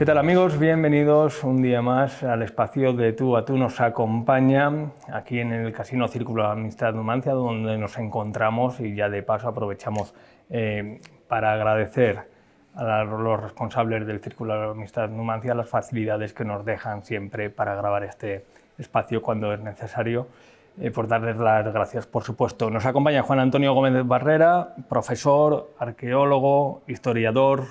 ¿Qué tal, amigos? Bienvenidos un día más al espacio de Tú a Tú nos acompaña aquí en el Casino Círculo de Amistad Numancia, donde nos encontramos, y ya de paso aprovechamos para agradecer a los responsables del Círculo de Amistad Numancia las facilidades que nos dejan siempre para grabar este espacio cuando es necesario. Por darles las gracias, por supuesto. Nos acompaña Juan Antonio Gómez Barrera, profesor, arqueólogo, historiador.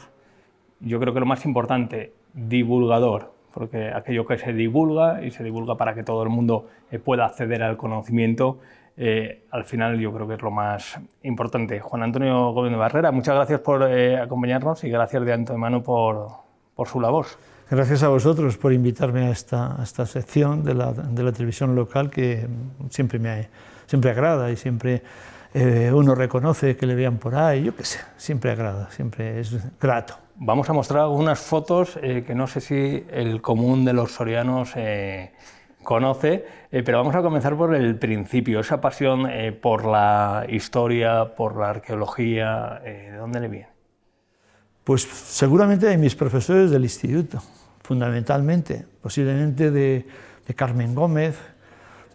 Yo creo que lo más importante, divulgador, porque aquello que se divulga, y se divulga para que todo el mundo pueda acceder al conocimiento, al final yo creo que es lo más importante. Juan Antonio Gómez Barrera, muchas gracias por acompañarnos y gracias de antemano por su labor. Gracias a vosotros por invitarme a esta sección de la televisión local, que siempre agrada y siempre uno reconoce que le vean por ahí, yo qué sé, siempre agrada, siempre es grato. Vamos a mostrar algunas fotos que no sé si el común de los sorianos conoce, pero vamos a comenzar por el principio, esa pasión por la historia, por la arqueología, ¿de dónde le viene? Pues seguramente de mis profesores del instituto, fundamentalmente, posiblemente de Carmen Gómez,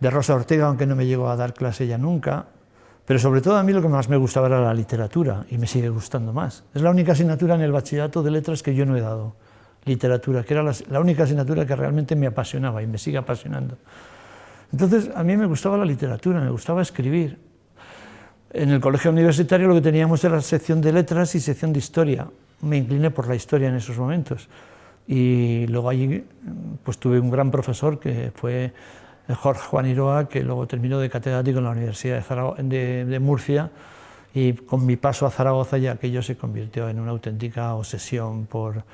de Rosa Ortega, aunque no me llegó a dar clase ella nunca, pero sobre todo a mí lo que más me gustaba era la literatura, y me sigue gustando más. Es la única asignatura en el bachillerato de letras que yo no he dado, literatura, que era la única asignatura que realmente me apasionaba y me sigue apasionando. Entonces, a mí me gustaba la literatura, me gustaba escribir. En el colegio universitario lo que teníamos era sección de letras y sección de historia. Me incliné por la historia en esos momentos. Y luego allí pues, tuve un gran profesor que fue Jorge Juan Iroa, que luego terminó de catedrático en la Universidad de Murcia, y con mi paso a Zaragoza ya aquello se convirtió en una auténtica obsesión por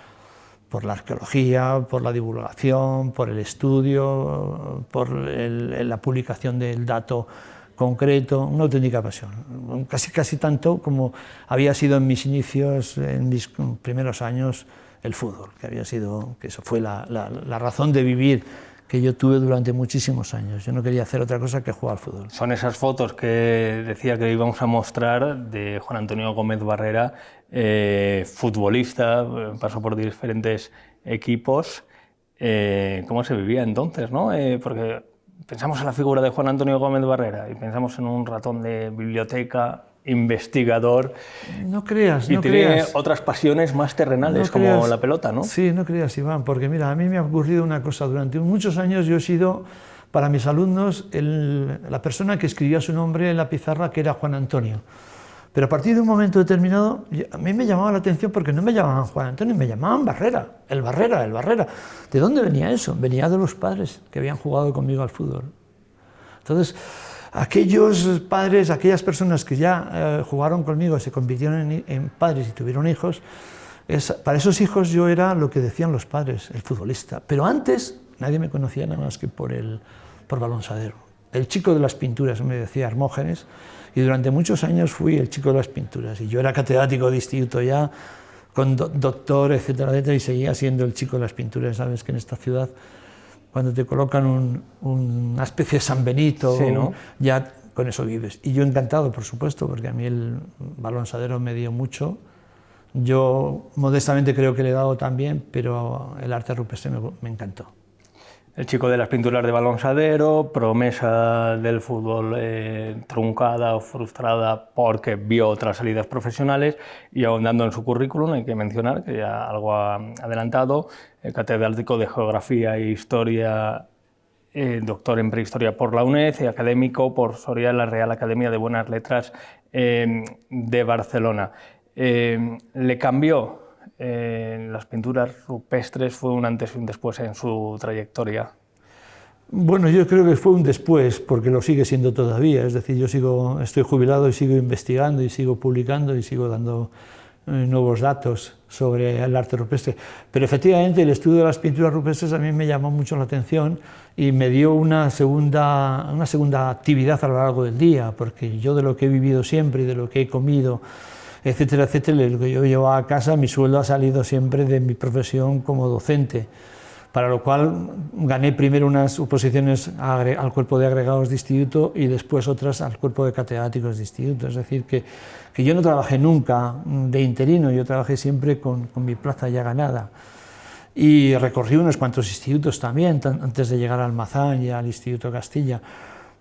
la arqueología, por la divulgación, por el estudio, por la publicación del dato concreto, una auténtica pasión, casi tanto como había sido en mis inicios, en mis primeros años, el fútbol, que eso fue la razón de vivir que yo tuve durante muchísimos años. Yo no quería hacer otra cosa que jugar al fútbol. Son esas fotos que decía que íbamos a mostrar de Juan Antonio Gómez Barrera, futbolista, pasó por diferentes equipos. ¿Cómo se vivía entonces, no? Porque pensamos en la figura de Juan Antonio Gómez Barrera y pensamos en un ratón de biblioteca, investigador. No creas, y no tiene creas. otras pasiones más terrenales, No como creas. la pelota, ¿no? Sí, no creas, Iván, porque mira, a mí me ha ocurrido una cosa. Durante muchos años yo he sido, para mis alumnos, la persona que escribía su nombre en la pizarra, que era Juan Antonio. Pero a partir de un momento determinado, a mí me llamaba la atención porque no me llamaban Juan Antonio, me llamaban Barrera, el Barrera, el Barrera. ¿De dónde venía eso? Venía de los padres que habían jugado conmigo al fútbol. Entonces, aquellos padres, aquellas personas que ya jugaron conmigo, se convirtieron en padres y tuvieron hijos, para esos hijos yo era lo que decían los padres, el futbolista. Pero antes nadie me conocía nada más que por Balonsadero. El chico de las pinturas, me decía Hermógenes, y durante muchos años fui el chico de las pinturas. Y yo era catedrático de instituto ya, con doctor, etcétera, etcétera, y seguía siendo el chico de las pinturas. Sabes que en esta ciudad, cuando te colocan una especie de San Benito, sí, ¿no? Ya con eso vives. Y yo encantado, por supuesto, porque a mí el balonsadero me dio mucho. Yo modestamente creo que le he dado también, pero el arte rupestre me encantó. El chico de las pinturas de Balonsadero, promesa del fútbol truncada o frustrada porque vio otras salidas profesionales, y ahondando en su currículum hay que mencionar, que ya algo ha adelantado, catedrático de Geografía e Historia, doctor en Prehistoria por la UNED y académico por Soria en la Real Academia de Buenas Letras de Barcelona. Le cambió las pinturas rupestres, fue un antes y un después en su trayectoria. Bueno, yo creo que fue un después, porque lo sigue siendo todavía. Es decir, estoy jubilado y sigo investigando y sigo publicando y sigo dando nuevos datos sobre el arte rupestre. Pero efectivamente el estudio de las pinturas rupestres a mí me llamó mucho la atención y me dio una segunda actividad a lo largo del día, porque yo de lo que he vivido siempre y de lo que he comido, etcétera, etcétera, lo que yo llevaba a casa, mi sueldo ha salido siempre de mi profesión como docente, para lo cual gané primero unas oposiciones al cuerpo de agregados de instituto y después otras al cuerpo de catedráticos de instituto. Es decir, que yo no trabajé nunca de interino, yo trabajé siempre con mi plaza ya ganada. y recorrí unos cuantos institutos también, antes de llegar a Almazán y al Instituto Castilla.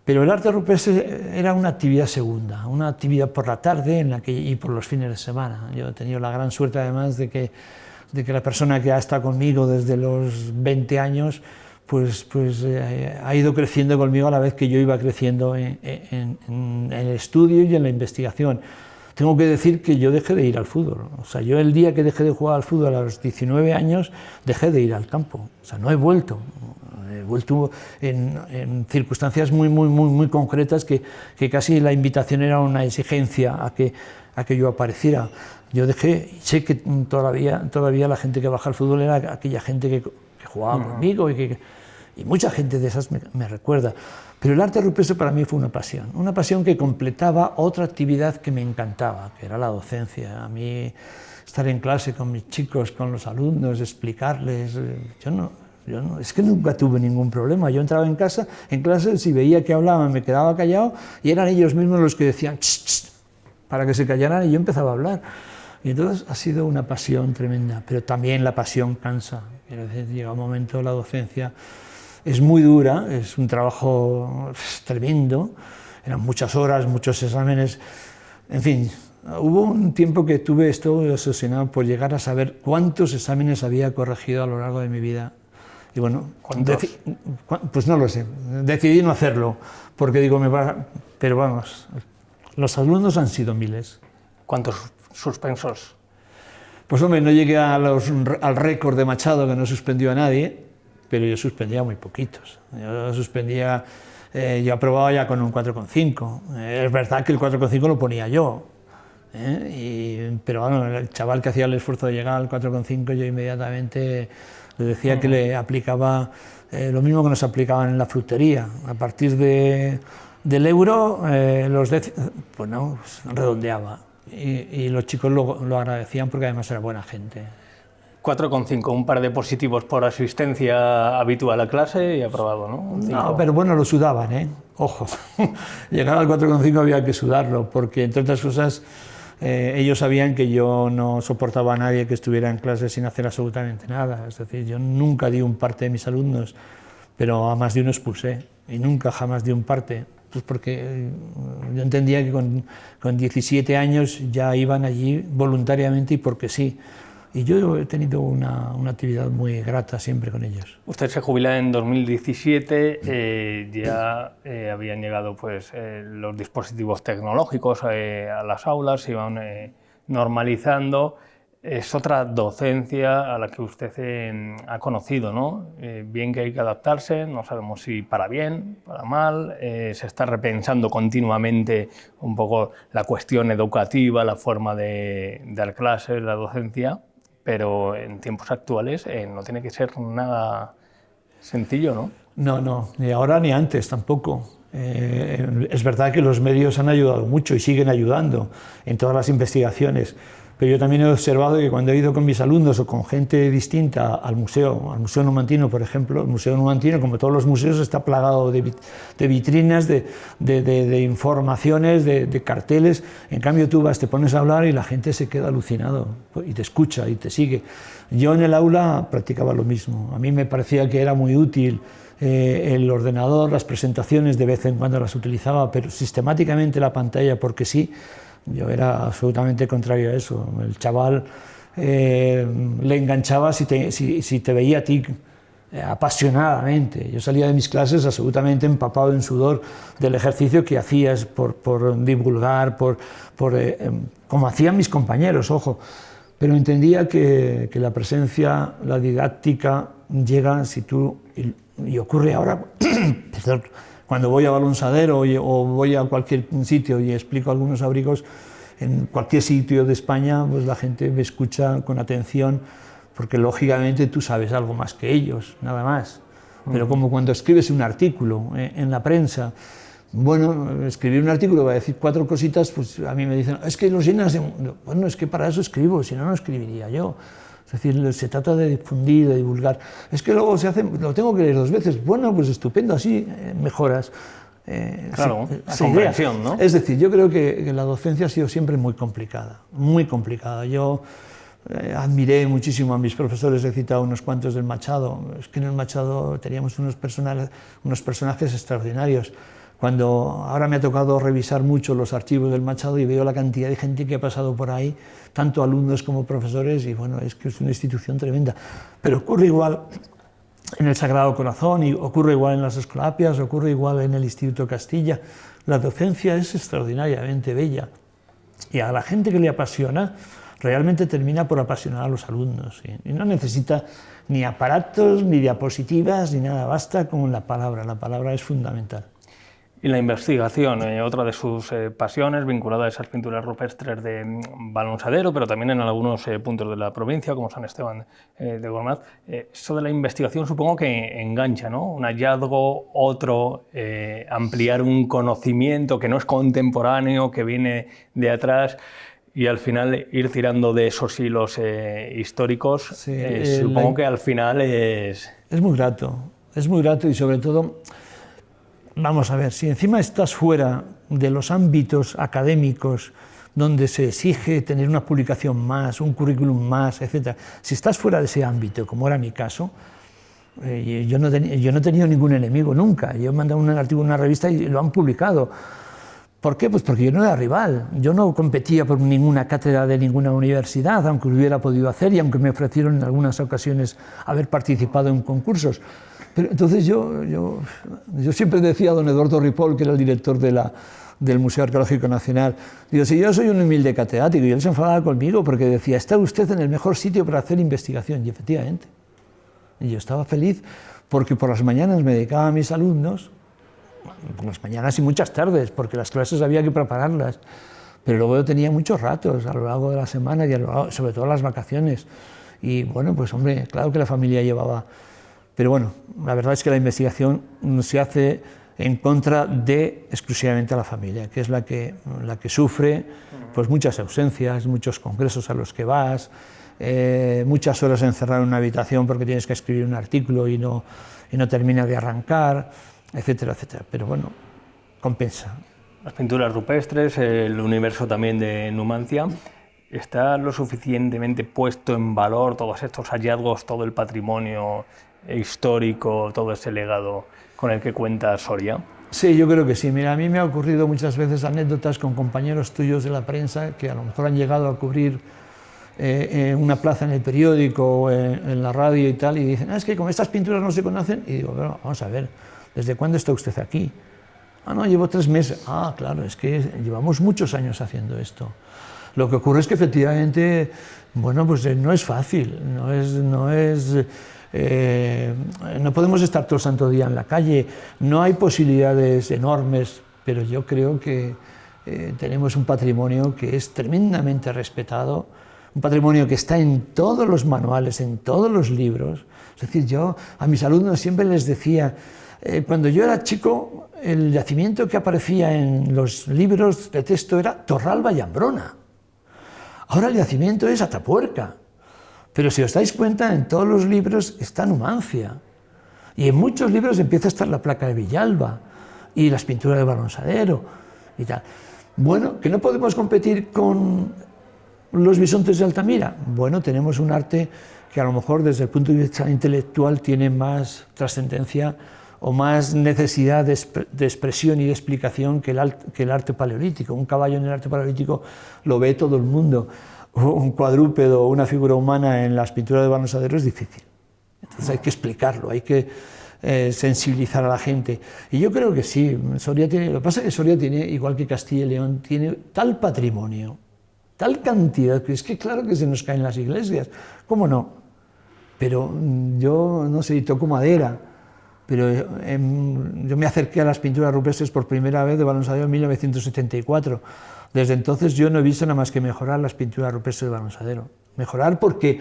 Pero el arte rupestre era una actividad segunda, una actividad por la tarde y por los fines de semana. Yo he tenido la gran suerte además de que la persona que ha estado conmigo desde los 20 años ha ido creciendo conmigo a la vez que yo iba creciendo en el estudio y en la investigación. Tengo que decir que yo dejé de ir al fútbol. O sea, yo el día que dejé de jugar al fútbol a los 19 años, dejé de ir al campo. O sea, no he vuelto. He vuelto en circunstancias muy concretas que casi la invitación era una exigencia a que yo apareciera. Yo dejé, sé que todavía la gente que baja al fútbol era aquella gente que jugaba conmigo y mucha gente de esas me recuerda. Pero el arte rupestre para mí fue una pasión que completaba otra actividad que me encantaba, que era la docencia. A mí estar en clase con mis chicos, con los alumnos, explicarles, es que nunca tuve ningún problema. Yo entraba en clase, si veía que hablaban me quedaba callado y eran ellos mismos los que decían ch, ch, para que se callaran y yo empezaba a hablar. Y entonces ha sido una pasión tremenda, pero también la pasión cansa. Quiero decir, llega un momento, la docencia es muy dura, es un trabajo tremendo, eran muchas horas, muchos exámenes, en fin, hubo un tiempo que estuve obsesionado por llegar a saber cuántos exámenes había corregido a lo largo de mi vida. Y bueno, pues no lo sé, decidí no hacerlo, porque digo, pero vamos, los alumnos han sido miles. ¿Cuántos suspensos? Pues hombre, no llegué al récord de Machado, que no suspendió a nadie, pero yo suspendía muy poquitos. Yo aprobaba ya con un 4,5. Es verdad que el 4,5 lo ponía yo, pero bueno, el chaval que hacía el esfuerzo de llegar al 4,5, yo inmediatamente le decía que le aplicaba lo mismo que nos aplicaban en la frutería. A partir del euro, pues no, redondeaba. Y los chicos lo agradecían porque además era buena gente. 4,5, un par de positivos por asistencia habitual a clase y aprobado, ¿no? No, pero bueno, lo sudaban, ¿eh? Ojo, llegar al 4,5 había que sudarlo, porque entre otras cosas ellos sabían que yo no soportaba a nadie que estuviera en clase sin hacer absolutamente nada. Es decir, yo nunca di un parte de mis alumnos, pero a más de uno expulsé, y nunca jamás di un parte. Pues porque yo entendía que con 17 años ya iban allí voluntariamente y porque sí. Y yo he tenido una actividad muy grata siempre con ellos. Usted se jubila en 2017, ya habían llegado pues, los dispositivos tecnológicos a las aulas, se iban normalizando. Es otra docencia a la que usted ha conocido, ¿no? Bien que hay que adaptarse, no sabemos si para bien, para mal, se está repensando continuamente un poco la cuestión educativa, la forma de dar clases, la docencia, pero en tiempos actuales no tiene que ser nada sencillo, ¿no? No, ni ahora ni antes tampoco. Es verdad que los medios han ayudado mucho y siguen ayudando en todas las investigaciones. Pero yo también he observado que cuando he ido con mis alumnos o con gente distinta al Museo Numantino, por ejemplo, el Museo Numantino, como todos los museos, está plagado de vitrinas, de informaciones, de carteles. En cambio tú vas, te pones a hablar y la gente se queda alucinado y te escucha y te sigue. Yo en el aula practicaba lo mismo. A mí me parecía que era muy útil el ordenador, las presentaciones de vez en cuando las utilizaba, pero sistemáticamente la pantalla, porque sí. Yo era absolutamente contrario a eso. El chaval le enganchaba si te veía a ti apasionadamente. Yo salía de mis clases absolutamente empapado en sudor del ejercicio que hacías por divulgar, como hacían mis compañeros, ojo. Pero entendía que la presencia, la didáctica llega si tú, y ocurre ahora, perdón, cuando voy a Balonsadero o voy a cualquier sitio y explico algunos abrigos, en cualquier sitio de España, pues la gente me escucha con atención, porque lógicamente tú sabes algo más que ellos, nada más. Pero como cuando escribes un artículo en la prensa, bueno, escribir un artículo va a decir 4 cositas, pues a mí me dicen, es que los llenas de... Bueno, es que para eso escribo, si no, no escribiría yo. Es decir, se trata de difundir, de divulgar. Es que luego lo tengo que leer 2 veces. Bueno, pues estupendo, así mejoras. Claro, la comprensión, ¿no? Es decir, yo creo que la docencia ha sido siempre muy complicada, muy complicada. Yo Admiré muchísimo a mis profesores, he citado unos cuantos del Machado. Es que en el Machado teníamos unos personajes extraordinarios. Ahora me ha tocado revisar mucho los archivos del Machado y veo la cantidad de gente que ha pasado por ahí, tanto alumnos como profesores, y bueno, es que es una institución tremenda. Pero ocurre igual en el Sagrado Corazón, y ocurre igual en las Escolapias, ocurre igual en el Instituto Castilla. La docencia es extraordinariamente bella, y a la gente que le apasiona, realmente termina por apasionar a los alumnos, ¿sí? Y no necesita ni aparatos, ni diapositivas, ni nada, basta con la palabra es fundamental. Y la investigación, otra de sus pasiones, vinculada a esas pinturas rupestres de Balonsadero, pero también en algunos puntos de la provincia, como San Esteban de Gormaz. Eso de la investigación supongo que engancha, ¿no? Un hallazgo, otro, ampliar un conocimiento que no es contemporáneo, que viene de atrás, y al final ir tirando de esos hilos históricos. Sí, supongo que al final es... Es muy grato y sobre todo... Vamos a ver, si encima estás fuera de los ámbitos académicos donde se exige tener una publicación más, un currículum más, etc. Si estás fuera de ese ámbito, como era mi caso, yo no he tenido ningún enemigo nunca. Yo he mandado un artículo a una revista y lo han publicado. ¿Por qué? Pues porque yo no era rival, yo no competía por ninguna cátedra de ninguna universidad, aunque lo hubiera podido hacer y aunque me ofrecieron en algunas ocasiones haber participado en concursos. Pero entonces yo siempre decía a don Eduardo Ripoll, que era el director del Museo Arqueológico Nacional, digo, si yo soy un humilde catedrático, y él se enfadaba conmigo porque decía, está usted en el mejor sitio para hacer investigación, y efectivamente. Y yo estaba feliz porque por las mañanas me dedicaba a mis alumnos, por las mañanas y muchas tardes, porque las clases había que prepararlas, pero luego yo tenía muchos ratos a lo largo de la semana y sobre todo las vacaciones. Y bueno, pues hombre, claro que la familia llevaba... Pero bueno, la verdad es que la investigación se hace en contra de exclusivamente a la familia, que es la que sufre pues muchas ausencias, muchos congresos a los que vas, muchas horas encerrado en una habitación porque tienes que escribir un artículo y no termina de arrancar, etcétera, etcétera. Pero bueno, compensa. Las pinturas rupestres, el universo también de Numancia, ¿está lo suficientemente puesto en valor todos estos hallazgos, todo el patrimonio histórico, todo ese legado con el que cuenta Soria? Sí, yo creo que sí. Mira, a mí me ha ocurrido muchas veces anécdotas con compañeros tuyos de la prensa que a lo mejor han llegado a cubrir una plaza en el periódico o en la radio y tal, y dicen, es que con estas pinturas no se conocen. Y digo, bueno, vamos a ver, ¿desde cuándo está usted aquí? Ah, no, llevo 3 meses. Ah, claro, es que llevamos muchos años haciendo esto. Lo que ocurre es que efectivamente, bueno, pues no es fácil, no podemos estar todo el santo día en la calle, no hay posibilidades enormes, pero yo creo que tenemos un patrimonio que es tremendamente respetado, un patrimonio que está en todos los manuales, en todos los libros. Es decir, yo a mis alumnos siempre les decía, cuando yo era chico, el yacimiento que aparecía en los libros de texto era Torralba y Ambrona. Ahora el yacimiento es Atapuerca. Pero si os dais cuenta, en todos los libros está Numancia. Y en muchos libros empieza a estar la placa de Villalba y las pinturas de Balonsadero y tal. Bueno, ¿que no podemos competir con los bisontes de Altamira? Bueno, tenemos un arte que a lo mejor desde el punto de vista intelectual tiene más trascendencia o más necesidad de expresión y de explicación que el arte paleolítico. Un caballo en el arte paleolítico lo ve todo el mundo. Un cuadrúpedo o una figura humana en las pinturas de Balonsadero es difícil. Entonces hay que explicarlo, hay que sensibilizar a la gente. Y yo creo que sí, Soria tiene, lo que pasa es que Soria tiene, igual que Castilla y León, tiene tal patrimonio, tal cantidad, que es que claro que se nos caen las iglesias, ¿cómo no? Pero yo, no sé, toco madera, pero yo me acerqué a las pinturas rupestres por primera vez de Balonsadero en 1974. Desde entonces yo no he visto nada más que mejorar las pinturas rupestres de Balonsadero. Mejorar porque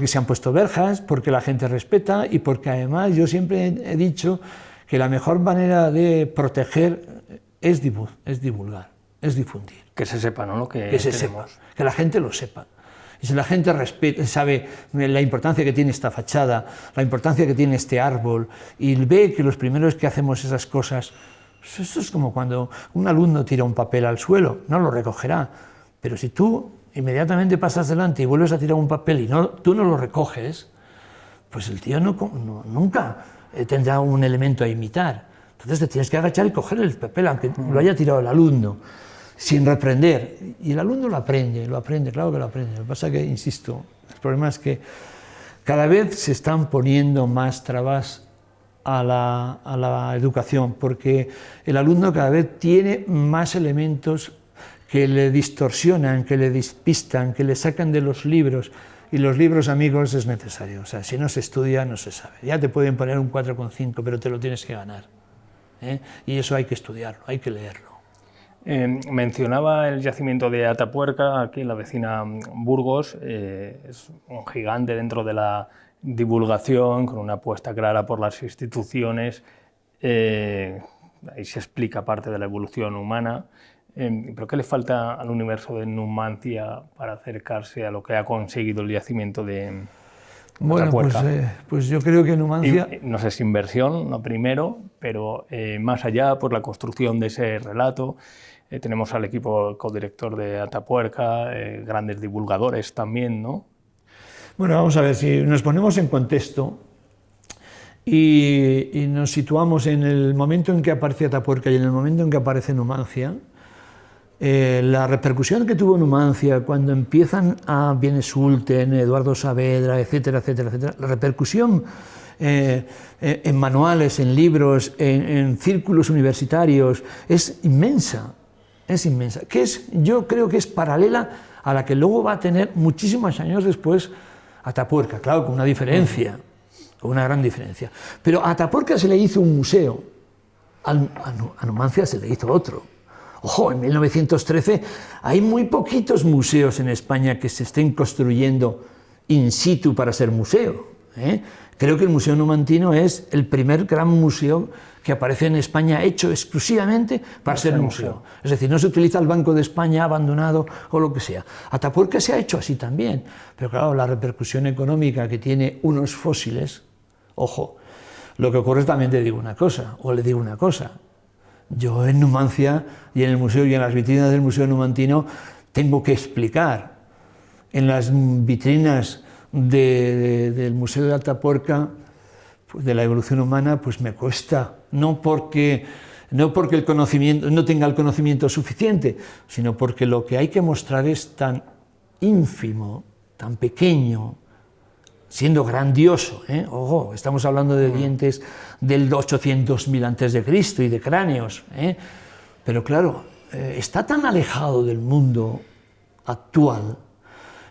se han puesto verjas, porque la gente respeta y porque además yo siempre he dicho que la mejor manera de proteger es divulgar, es difundir. Que se sepa, ¿no? Que se sepa, que la gente lo sepa. Y si la gente respeta, sabe la importancia que tiene esta fachada, la importancia que tiene este árbol, y ve que los primeros que hacemos esas cosas, esto es como cuando un alumno tira un papel al suelo, no lo recogerá, pero si tú inmediatamente pasas delante y vuelves a tirar un papel y tú no lo recoges, pues el tío nunca tendrá un elemento a imitar. Entonces te tienes que agachar y coger el papel, aunque lo haya tirado el alumno, sin reprender. Y el alumno lo aprende, claro que lo aprende. Lo que pasa es que, insisto, el problema es que cada vez se están poniendo más trabas a la educación, porque el alumno cada vez tiene más elementos que le distorsionan, que le despistan, que le sacan de los libros. Y los libros, amigos, es necesario. O sea, si no se estudia, no se sabe. Ya te pueden poner un 4,5, pero te lo tienes que ganar. Y eso hay que estudiarlo, hay que leerlo. Mencionaba el yacimiento de Atapuerca, aquí en la vecina Burgos. Es un gigante dentro de la divulgación, con una apuesta clara por las instituciones. Ahí se explica parte de la evolución humana. ¿Pero qué le falta al universo de Numancia para acercarse a lo que ha conseguido el yacimiento de Atapuerca? Bueno, pues yo creo que Numancia... No sé si inversión, no primero, pero más allá, por la construcción de ese relato. Tenemos al equipo codirector de Atapuerca, grandes divulgadores también, ¿no? Bueno, vamos a ver, si nos ponemos en contexto y nos situamos en el momento en que aparece Atapuerca y en el momento en que aparece Numancia, la repercusión que tuvo Numancia cuando empiezan viene Sulten, Eduardo Saavedra, etcétera, etcétera, etcétera, la repercusión en manuales, en libros, en círculos universitarios es inmensa, yo creo que es paralela a la que luego va a tener muchísimos años después Atapuerca, claro, con una diferencia, con una gran diferencia. Pero a Atapuerca se le hizo un museo, a Numancia se le hizo otro. Ojo, en 1913 hay muy poquitos museos en España que se estén construyendo in situ para ser museo. Creo que el Museo Numantino es el primer gran museo que aparece en España hecho exclusivamente para ser museo. Es decir, no se utiliza el Banco de España abandonado o lo que sea. Atapuerca se ha hecho así también, pero claro, la repercusión económica que tiene unos fósiles, ojo, lo que ocurre es también le digo una cosa. Yo en Numancia y en el museo y en las vitrinas del Museo Numantino tengo que explicar. En las vitrinas del Museo de Atapuerca, pues de la evolución humana, pues me cuesta, no porque el conocimiento no tenga el conocimiento suficiente, sino porque lo que hay que mostrar es tan ínfimo, tan pequeño, siendo grandioso. Ojo, estamos hablando de dientes del 800.000 a.C. y de cráneos, pero claro, está tan alejado del mundo actual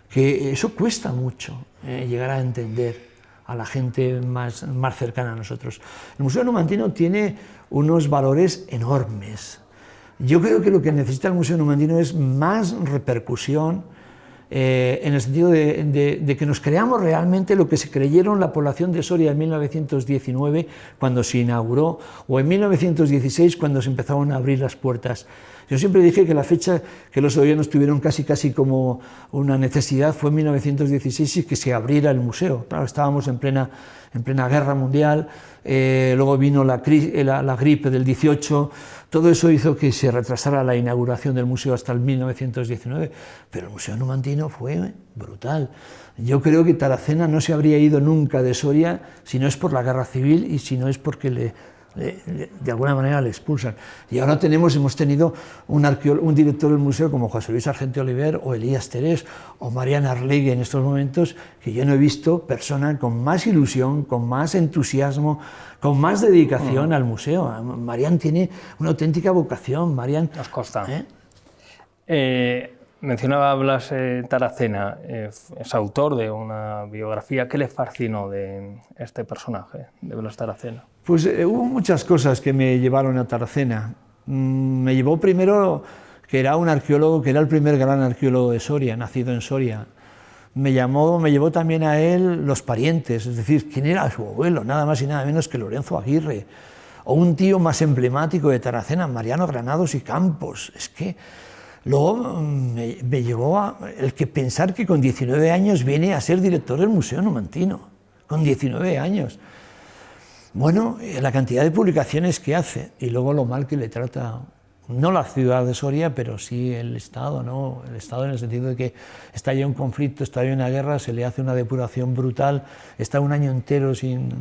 que eso cuesta mucho llegar a entender a la gente más cercana a nosotros. El Museo Numantino tiene unos valores enormes. Yo creo que lo que necesita el Museo Numantino es más repercusión, en el sentido de que nos creamos realmente lo que se creyeron la población de Soria en 1919 cuando se inauguró, o en 1916 cuando se empezaron a abrir las puertas. Yo siempre dije que la fecha que los sorianos tuvieron casi como una necesidad fue en 1916 y que se abriera el museo. Claro, estábamos en plena guerra mundial, luego vino la gripe del 18, todo eso hizo que se retrasara la inauguración del museo hasta el 1919, pero el Museo Numantino fue brutal. Yo creo que Taracena no se habría ido nunca de Soria si no es por la guerra civil y si no es porque de alguna manera le expulsan. Y ahora hemos tenido un director del museo como José Luis Argente Oliver o Elías Terés o Mariana Arlegui en estos momentos, que yo no he visto persona con más ilusión, con más entusiasmo, con más dedicación al museo. Marian tiene una auténtica vocación. Marian, nos consta. Mencionaba Blas Taracena, es autor de una biografía. ¿Qué le fascinó de este personaje, de Blas Taracena? Pues hubo muchas cosas que me llevaron a Taracena. Me llevó primero que era un arqueólogo, que era el primer gran arqueólogo de Soria, nacido en Soria. Me llevó también a él los parientes, es decir, quién era su abuelo, nada más y nada menos que Lorenzo Aguirre, o un tío más emblemático de Taracena, Mariano Granados y Campos. Es que luego me llevó a el que pensar que con 19 años viene a ser director del Museo Numantino, con 19 años. Bueno, la cantidad de publicaciones que hace y luego lo mal que le trata no la ciudad de Soria, pero sí el Estado, ¿no? El Estado en el sentido de que estalla un conflicto, estalla una guerra, se le hace una depuración brutal, está un año entero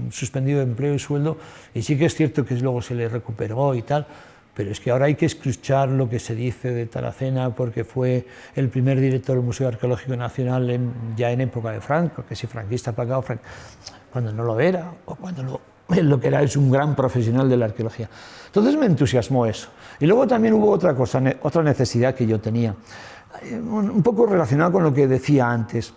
suspendido de empleo y sueldo, y sí que es cierto que luego se le recuperó y tal, pero es que ahora hay que escuchar lo que se dice de Taracena, porque fue el primer director del Museo Arqueológico Nacional ya en época de Franco, que si franquista pagado, cuando no lo era, o cuando lo que era es un gran profesional de la arqueología. Entonces me entusiasmó eso. Y luego también hubo otra cosa, otra necesidad que yo tenía, un poco relacionado con lo que decía antes.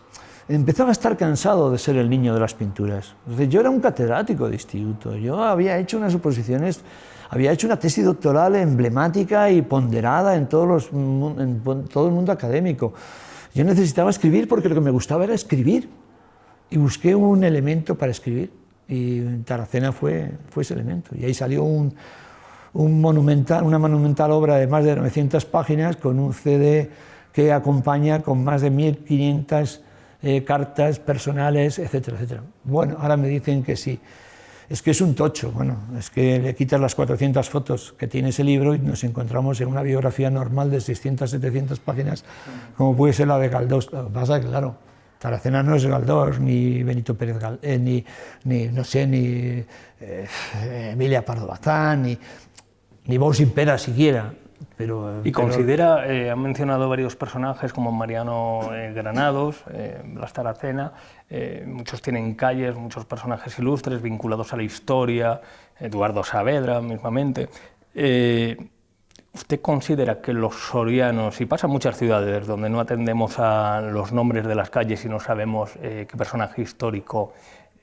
Empezaba a estar cansado de ser el niño de las pinturas. Entonces, yo era un catedrático de instituto, yo había hecho unas oposiciones, había hecho una tesis doctoral emblemática y ponderada en todo el mundo académico. Yo necesitaba escribir porque lo que me gustaba era escribir, y busqué un elemento para escribir, y Taracena fue ese elemento, y ahí salió una monumental obra de más de 900 páginas con un CD que acompaña con más de 1500 cartas personales, etcétera, etcétera. Bueno, ahora me dicen que sí. Es que es un tocho, bueno, es que le quitas las 400 fotos que tiene ese libro y nos encontramos en una biografía normal de 600, 700 páginas, como puede ser la de Galdós. Lo que pasa es que, claro, Taracena no es Galdós, ni Benito Pérez Galdós, ni Emilia Pardo Bazán, ni Bous Impera siquiera. Y considera, han mencionado varios personajes como Mariano Granados, Blas Taracena, muchos tienen calles, muchos personajes ilustres vinculados a la historia, Eduardo Saavedra mismamente. ¿Usted considera que los sorianos, y pasa en muchas ciudades donde no atendemos a los nombres de las calles y no sabemos qué personaje histórico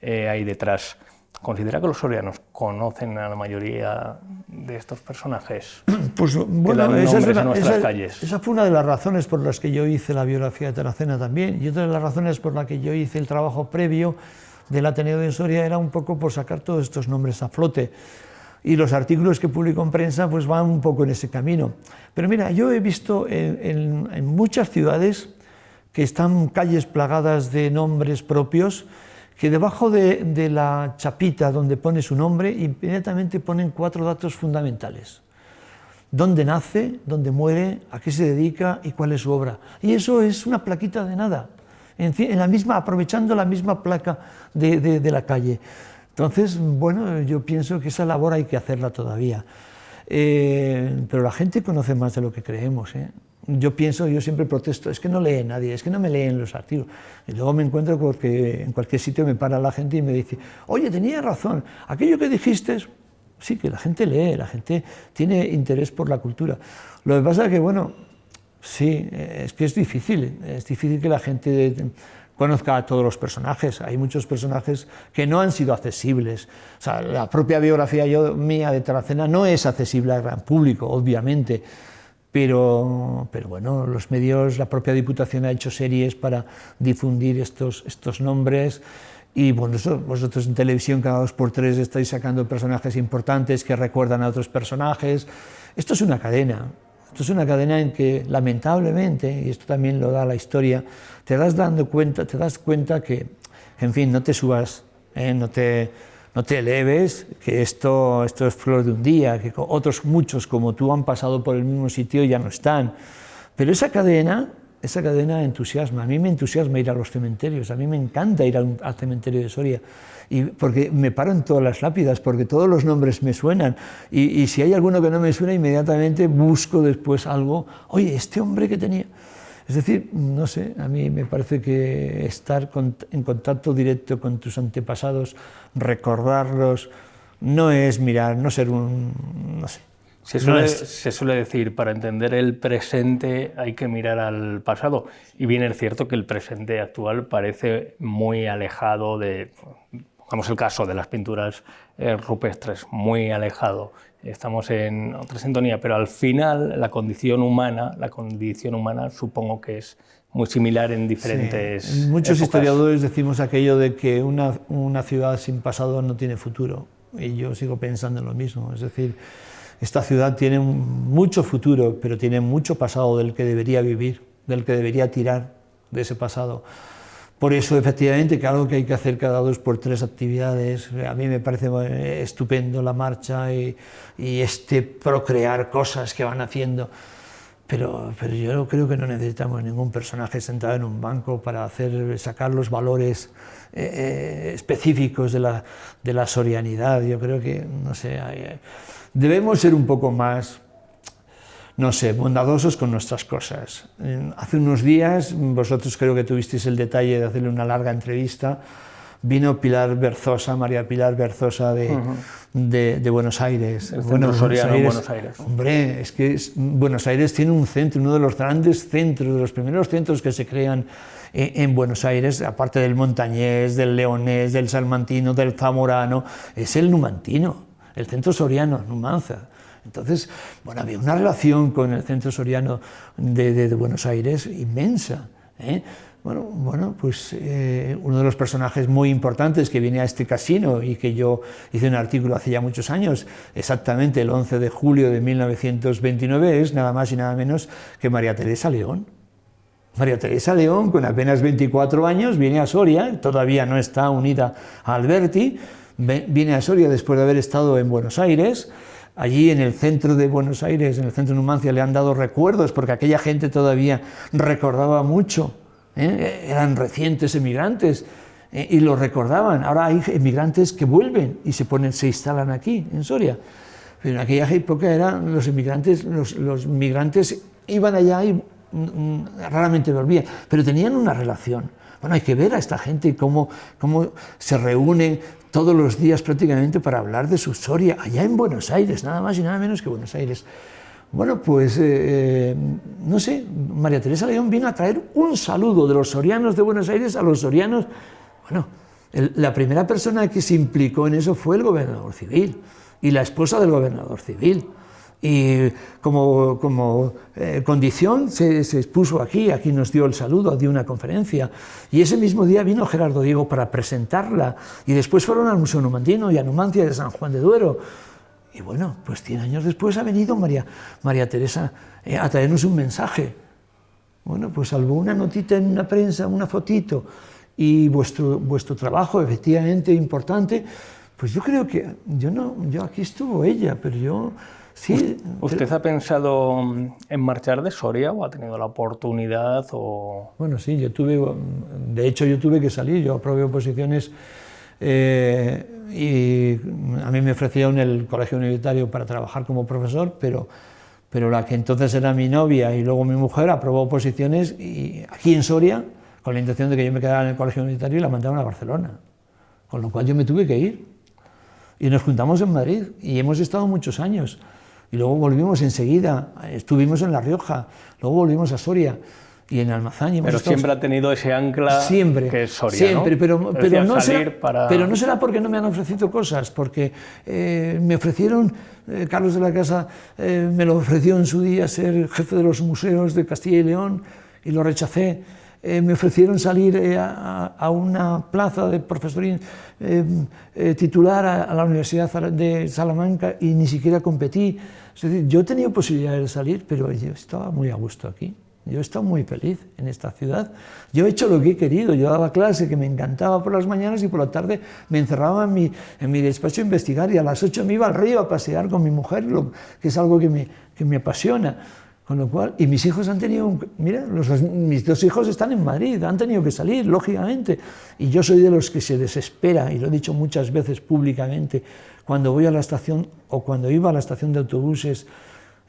hay detrás, ¿considera que los sorianos conocen a la mayoría de estos personajes? Pues bueno, calles? Esa fue una de las razones por las que yo hice la biografía de Taracena también, y otra de las razones por las que yo hice el trabajo previo del Ateneo de Soria era un poco por sacar todos estos nombres a flote, y los artículos que publico en prensa pues van un poco en ese camino. Pero mira, yo he visto en muchas ciudades que están calles plagadas de nombres propios, que debajo de la chapita donde pone su nombre inmediatamente ponen 4 datos fundamentales: dónde nace, dónde muere, a qué se dedica y cuál es su obra. Y eso es una plaquita de nada, aprovechando la misma placa de la calle. Entonces, bueno, yo pienso que esa labor hay que hacerla todavía. Pero la gente conoce más de lo que creemos, ¿eh? Yo siempre protesto, es que no lee nadie, es que no me leen los artículos. Y luego me encuentro porque en cualquier sitio me para la gente y me dice, oye, tenía razón, aquello que dijiste, sí, que la gente lee, la gente tiene interés por la cultura. Lo que pasa es que, bueno, sí, es que es difícil que la gente conozca a todos los personajes. Hay muchos personajes que no han sido accesibles. O sea, la propia biografía mía de Taracena no es accesible al gran público, obviamente. Pero bueno, los medios, la propia Diputación ha hecho series para difundir estos nombres, y bueno, vosotros en televisión cada 2 por 3 estáis sacando personajes importantes que recuerdan a otros personajes. Esto es una cadena en que lamentablemente, y esto también lo da la historia, te das cuenta que, en fin, no te subas, no te eleves, que esto es flor de un día, que otros muchos como tú han pasado por el mismo sitio y ya no están. Pero esa cadena entusiasma. A mí me entusiasma ir a los cementerios, a mí me encanta ir al cementerio de Soria, porque me paro en todas las lápidas, porque todos los nombres me suenan, y si hay alguno que no me suena, inmediatamente busco después algo. Oye, este hombre que tenía... Es decir, no sé, a mí me parece que estar en contacto directo con tus antepasados, recordarlos, no es mirar, no ser un... no sé. Se suele decir, para entender el presente hay que mirar al pasado, y bien es cierto que el presente actual parece muy alejado de, pongamos el caso de las pinturas rupestres, muy alejado. Estamos en otra sintonía, pero al final la condición humana supongo que es muy similar en diferentes sí. Muchos épocas. Historiadores decimos aquello de que una ciudad sin pasado no tiene futuro, y yo sigo pensando en lo mismo. Es decir, esta ciudad tiene mucho futuro, pero tiene mucho pasado del que debería vivir, del que debería tirar de ese pasado. Por eso, efectivamente, que algo que hay que hacer cada 2 por 3 actividades, a mí me parece estupendo la marcha y procrear cosas que van haciendo, pero yo creo que no necesitamos ningún personaje sentado en un banco para sacar los valores específicos de la sorianidad. Yo creo que, no sé, debemos ser un poco más, no sé, bondadosos con nuestras cosas. Hace unos días, vosotros creo que tuvisteis el detalle de hacerle una larga entrevista, vino Pilar Berzosa, María Pilar Berzosa de Buenos Aires. El Centro Soriano en Buenos Aires. Hombre, es que Buenos Aires tiene un centro, uno de los grandes centros, de los primeros centros que se crean en Buenos Aires, aparte del montañés, del leonés, del salmantino, del zamorano, es el numantino, el Centro Soriano, Numancia. Entonces, bueno, había una relación con el Centro Soriano de Buenos Aires inmensa, ¿eh? Bueno, pues uno de los personajes muy importantes que viene a este casino y que yo hice un artículo hace ya muchos años, exactamente el 11 de julio de 1929, es nada más y nada menos que María Teresa León. María Teresa León, con apenas 24 años, viene a Soria, todavía no está unida a Alberti, viene a Soria después de haber estado en Buenos Aires. Allí en el centro de Buenos Aires, en el centro de Numancia, le han dado recuerdos, porque aquella gente todavía recordaba mucho, eran recientes emigrantes y lo recordaban. Ahora hay emigrantes que vuelven y se instalan aquí, en Soria. Pero en aquella época eran los emigrantes, los migrantes iban allá y raramente volvían, pero tenían una relación. Bueno, hay que ver a esta gente cómo se reúnen todos los días prácticamente para hablar de su Soria, allá en Buenos Aires, nada más y nada menos que Buenos Aires. Bueno, pues, no sé, María Teresa León vino a traer un saludo de los sorianos de Buenos Aires a los sorianos. Bueno, la primera persona que se implicó en eso fue el gobernador civil y la esposa del gobernador civil. Y como condición se expuso aquí nos dio el saludo, dio una conferencia. Y ese mismo día vino Gerardo Diego para presentarla. Y después fueron al Museo Numantino y a Numancia de San Juan de Duero. Y bueno, pues 100 años después ha venido María Teresa a traernos un mensaje. Bueno, pues salvo una notita en una prensa, una fotito, y vuestro trabajo efectivamente importante, pues yo creo que, yo aquí estuvo ella, pero yo... Sí. ¿Usted ha pensado en marchar de Soria o ha tenido la oportunidad? Bueno, sí, de hecho yo tuve que salir, yo aprobé oposiciones y a mí me ofrecieron el colegio universitario para trabajar como profesor, pero la que entonces era mi novia y luego mi mujer aprobó oposiciones y aquí en Soria, con la intención de que yo me quedara en el colegio universitario, y la mandaron a Barcelona, con lo cual yo me tuve que ir. Y nos juntamos en Madrid y hemos estado muchos años. Y luego volvimos enseguida, estuvimos en La Rioja, luego volvimos a Soria y en Almazaña. Pero siempre ha tenido ese ancla siempre, que es Soria, siempre, ¿no? pero no será porque no me han ofrecido cosas, porque me ofrecieron, Carlos de la Casa me lo ofreció en su día ser jefe de los museos de Castilla y León y lo rechacé. Me ofrecieron salir a una plaza de profesor titular a la Universidad de Salamanca y ni siquiera competí. Es decir, yo he tenido posibilidades de salir, pero yo estaba muy a gusto aquí. Yo he estado muy feliz en esta ciudad. Yo he hecho lo que he querido. Yo daba clase que me encantaba por las mañanas y por la tarde me encerraba en mi despacho a investigar y a las 8 me iba al río a pasear con mi mujer, que es algo que me apasiona. Con lo cual, y mis hijos han tenido, mira, mis 2 hijos están en Madrid, han tenido que salir, lógicamente, y yo soy de los que se desespera, y lo he dicho muchas veces públicamente, cuando voy a la estación, o cuando iba a la estación de autobuses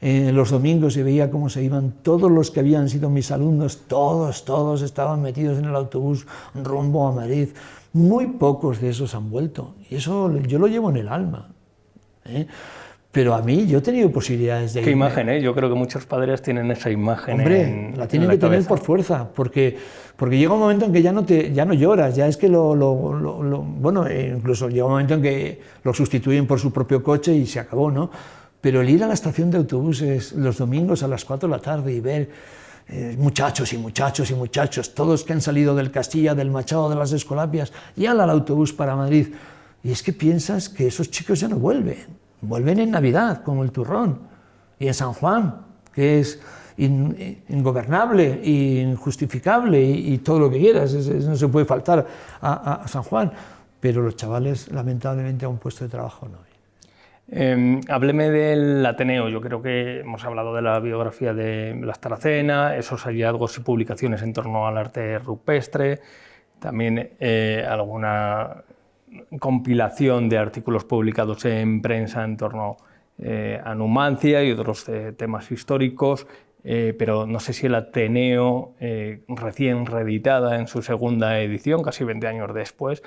los domingos y veía cómo se iban todos los que habían sido mis alumnos, todos estaban metidos en el autobús rumbo a Madrid, muy pocos de esos han vuelto, y eso yo lo llevo en el alma, ¿eh? Pero a mí, yo he tenido posibilidades de irme. ¿Qué imagen, eh? Yo creo que muchos padres tienen esa imagen. Hombre, la tienen que tener por fuerza, porque llega un momento en que ya no lloras, ya es que bueno, incluso llega un momento en que lo sustituyen por su propio coche y se acabó, ¿no? Pero el ir a la estación de autobuses los domingos a las 4 de la tarde y ver muchachos y muchachos, todos que han salido del Castilla, del Machado, de las Escolapias, y al autobús para Madrid, y es que piensas que esos chicos ya no vuelven en Navidad, como el turrón, y en San Juan, que es ingobernable, injustificable y todo lo que quieras, no se puede faltar a San Juan, pero los chavales lamentablemente a un puesto de trabajo no. Hábleme del Ateneo. Yo creo que hemos hablado de la biografía de Blas Taracena, esos hallazgos y publicaciones en torno al arte rupestre, también alguna compilación de artículos publicados en prensa en torno a Numancia y otros temas históricos, pero no sé si el Ateneo, recién reeditada en su segunda edición, casi 20 años después,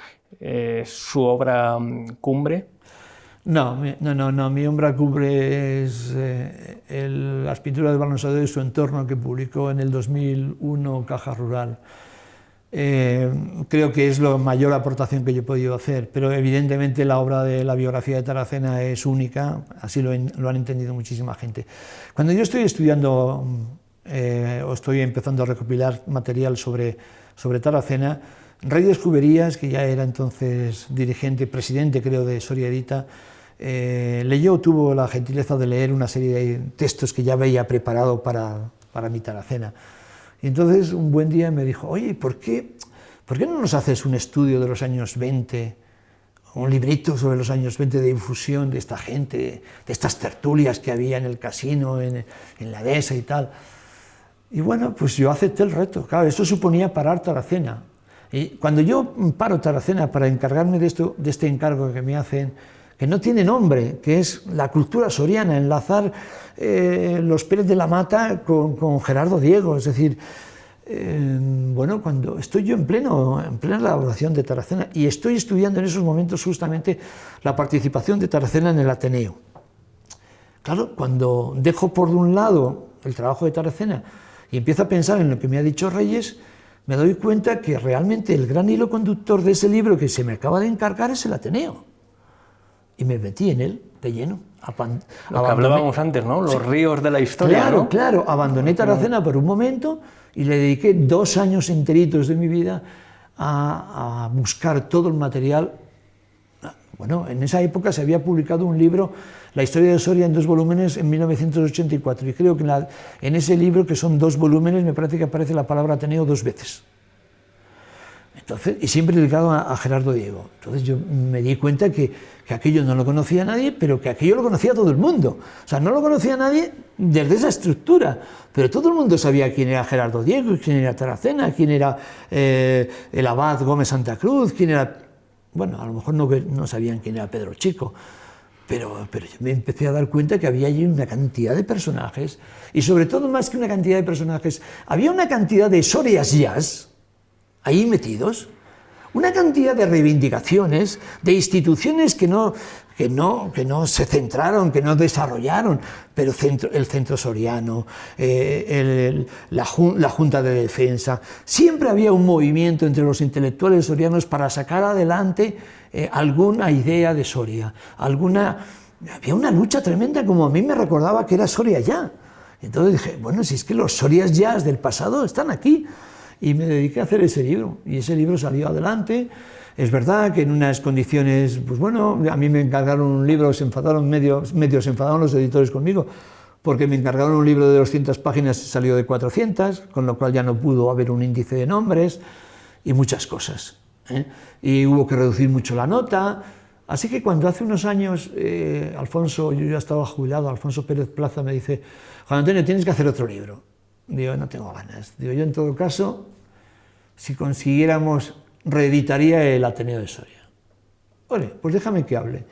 su obra cumbre. No, mi obra cumbre es las pinturas de Balonsador y su entorno, que publicó en el 2001 Caja Rural. Creo que es la mayor aportación que yo he podido hacer, pero evidentemente la obra de la biografía de Taracena es única, así lo han entendido muchísima gente. Cuando yo estoy estudiando o estoy empezando a recopilar material sobre Taracena, Reyes Cuberías, que ya era entonces dirigente, presidente creo de Soria Edita, tuvo la gentileza de leer una serie de textos que ya veía preparado para mi Taracena. Y entonces un buen día me dijo, oye, ¿por qué no nos haces un estudio de los años 20, un librito sobre los años 20 de difusión de esta gente, de estas tertulias que había en el casino, en la dehesa y tal? Y bueno, pues yo acepté el reto. Claro, eso suponía parar Taracena. Y cuando yo paro Taracena para encargarme de este encargo que me hacen, que no tiene nombre, que es la cultura soriana, enlazar los Pérez de la Mata con Gerardo Diego, es decir, bueno, cuando estoy yo en plena elaboración de Taracena y estoy estudiando en esos momentos justamente la participación de Taracena en el Ateneo. Claro, cuando dejo por un lado el trabajo de Taracena y empiezo a pensar en lo que me ha dicho Reyes, me doy cuenta que realmente el gran hilo conductor de ese libro que se me acaba de encargar es el Ateneo. Y me metí en él de lleno. Lo que hablábamos antes, ¿no? Los ríos de la historia. Claro, ¿no? Claro. Abandoné Taracena por un momento y le dediqué 2 años enteritos de mi vida a buscar todo el material. Bueno, en esa época se había publicado un libro, La historia de Soria, en 2 volúmenes en 1984. Y creo que en ese libro, que son 2 volúmenes, me parece que aparece la palabra Ateneo 2 veces. Entonces, y siempre dedicado a Gerardo Diego. Entonces yo me di cuenta que aquello no lo conocía nadie, pero que aquello lo conocía todo el mundo. O sea, no lo conocía nadie desde esa estructura, pero todo el mundo sabía quién era Gerardo Diego, quién era Taracena, quién era el abad Gómez Santa Cruz, quién era... Bueno, a lo mejor no sabían quién era Pedro Chico, pero yo me empecé a dar cuenta que había allí una cantidad de personajes, y sobre todo, más que una cantidad de personajes, había una cantidad de Sorias Jazz ahí metidos, una cantidad de reivindicaciones, de instituciones que no se centraron, que no desarrollaron, pero el Centro Soriano, la Junta de Defensa, siempre había un movimiento entre los intelectuales sorianos para sacar adelante alguna idea de Soria, había una lucha tremenda, como a mí me recordaba que era Soria ya. Entonces dije, bueno, si es que los Sorias Jazz del pasado están aquí. Y me dediqué a hacer ese libro, y ese libro salió adelante. Es verdad que en unas condiciones, pues bueno, a mí me encargaron un libro, medio se enfadaron los editores conmigo, porque me encargaron un libro de 200 páginas y salió de 400, con lo cual ya no pudo haber un índice de nombres y muchas cosas, ¿eh? Y hubo que reducir mucho la nota. Así que cuando hace unos años, Alfonso, yo ya estaba jubilado, Alfonso Pérez Plaza me dice, Juan Antonio, tienes que hacer otro libro. Digo, no tengo ganas. Digo, yo en todo caso, si consiguiéramos, reeditaría el Ateneo de Soria. Vale, pues déjame que hable.